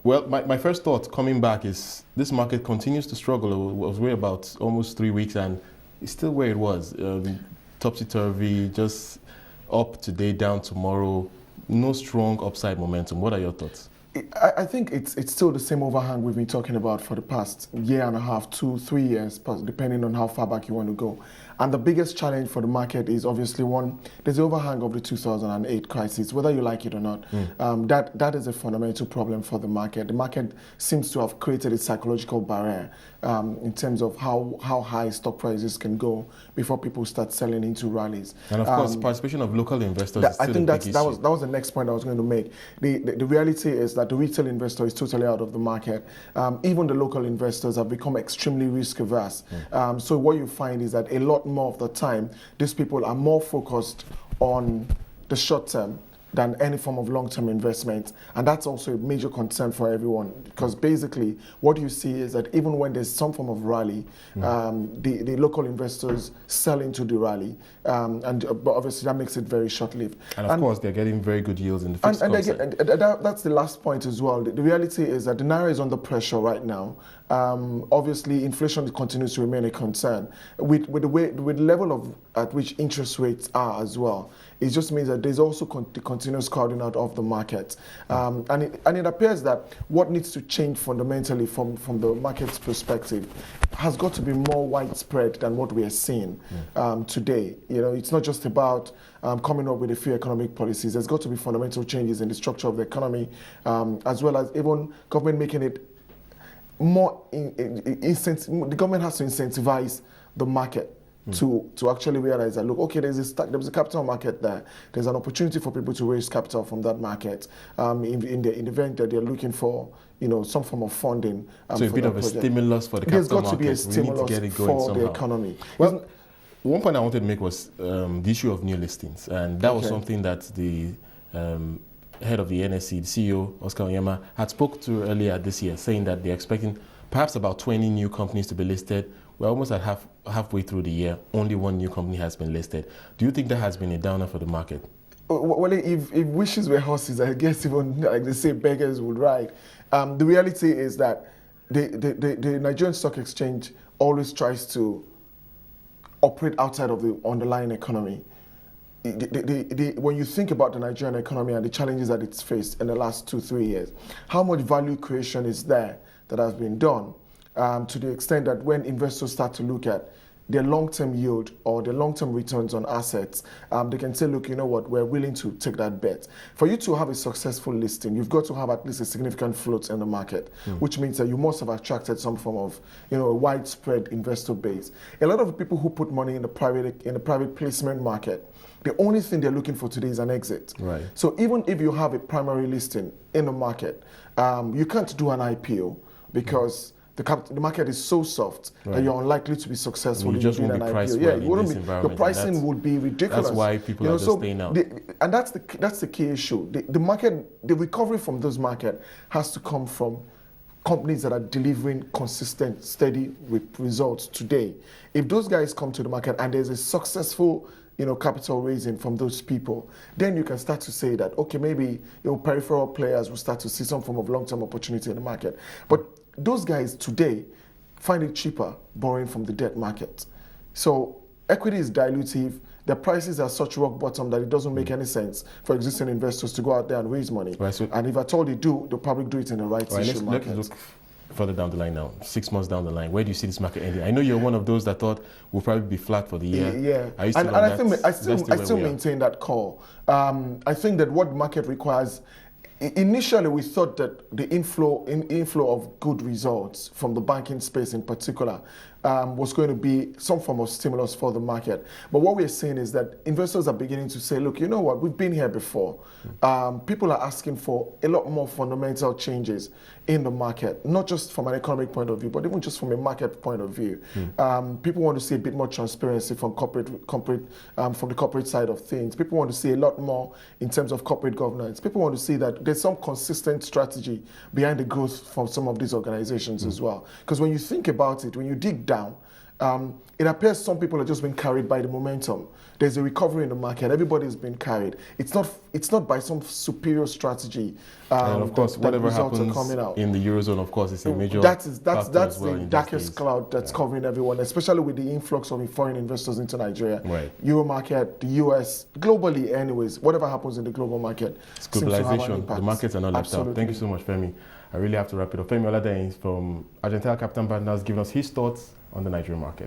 Well, my first thought coming back is this market continues to struggle. It was way about almost 3 weeks and it's still where it was. Topsy-turvy, just up today, down tomorrow. No strong upside momentum. What are your thoughts? I think it's still the same overhang we've been talking about for the past year and a half, 2-3 years, depending on how far back you want to go. And the biggest challenge for the market is obviously one, there's the overhang of the 2008 crisis, whether you like it or not. That is a fundamental problem for the market. The market seems to have created a psychological barrier in terms of how high stock prices can go before people start selling into rallies. And of course, participation of local investors is still a big issue. That was the next point I was going to make. The reality is that the retail investor is totally out of the market. Even the local investors have become extremely risk averse. So what you find is that a lot more of the time, these people are more focused on the short term than any form of long-term investment. And that's also a major concern for everyone, because basically what you see is that even when there's some form of rally, the local investors sell into the rally, but obviously that makes it very short-lived. And of course, they're getting very good yields in the fixed income. That's the last point as well. The reality is that the Naira is under pressure right now. Obviously, inflation continues to remain a concern. With the level at which interest rates are as well, it just means that there's also the continuous crowding out of the market. And it appears that what needs to change fundamentally from the market's perspective has got to be more widespread than what we are seeing today. You know, it's not just about coming up with a few economic policies. There's got to be fundamental changes in the structure of the economy, as well as even government making it more, the government has to incentivize the market to actually realize that, look, okay, there's a capital market there. There's an opportunity for people to raise capital from that market in the event that they're looking for, you know, some form of funding. So a bit of a stimulus for the capital market. There's got to be a stimulus for the economy. Well, one point I wanted to make was the issue of new listings, and that was something that the head of the NSE, the CEO, Oscar Onyema, had spoke to earlier this year, saying that they're expecting perhaps about 20 new companies to be listed. We're almost at halfway through the year. Only one new company has been listed. Do you think that has been a downer for the market? Well, if wishes were horses, I guess even, like they say, beggars would ride. The reality is that the Nigerian Stock Exchange always tries to operate outside of the underlying economy. When you think about the Nigerian economy and the challenges that it's faced in the last 2-3 years, how much value creation is there that has been done, to the extent that when investors start to look at their long-term yield or their long-term returns on assets, they can say, look, you know what, we're willing to take that bet. For you to have a successful listing, you've got to have at least a significant float in the market, which means that you must have attracted some form of, you know, a widespread investor base. A lot of the people who put money in the private placement market, the only thing they're looking for today is an exit. Right. So even if you have a primary listing in the market, you can't do an IPO because the market is so soft that you're unlikely to be successful in doing an IPO. Yeah, you wouldn't be. The pricing would be ridiculous. That's why people are just staying out. And that's the key issue. The market, the recovery from those markets has to come from companies that are delivering consistent, steady results today. If those guys come to the market and there's a successful, you know, capital raising from those people, then you can start to say that, okay, maybe your peripheral players will start to see some form of long-term opportunity in the market. But those guys today find it cheaper borrowing from the debt market. So equity is dilutive. The prices are such rock bottom that it doesn't make any sense for existing investors to go out there and raise money. Right, so and if at all they do, they'll probably do it in the rights issue market. Let's look further down the line now, 6 months down the line. Where do you see this market ending? I know you're one of those that thought we'll probably be flat for the year. Yeah, Are you still on that? I still maintain that call. I think that what the market requires, initially we thought that the inflow of good results from the banking space in particular was going to be some form of stimulus for the market. But what we're seeing is that investors are beginning to say, look, you know what, we've been here before. People are asking for a lot more fundamental changes in the market, not just from an economic point of view, but even just from a market point of view. People want to see a bit more transparency from from the corporate side of things. People want to see a lot more in terms of corporate governance. People want to see that there's some consistent strategy behind the growth from some of these organizations as well. Because when you think about it, when you dig down, It appears some people are just being carried by the momentum. There's a recovery in the market. Everybody's been carried. It's not by some superior strategy. And of course, whatever happens in the Eurozone, of course, is a major that's well the darkest cloud that's covering everyone, especially with the influx of foreign investors into Nigeria. Right. Euro market, the US, globally anyways, whatever happens in the global market. It's globalization. The markets are not left out. Thank you so much, Femi. I really have to wrap it up. Femi Oladehin from Argentil Capital Partners giving us his thoughts on the Nigerian market.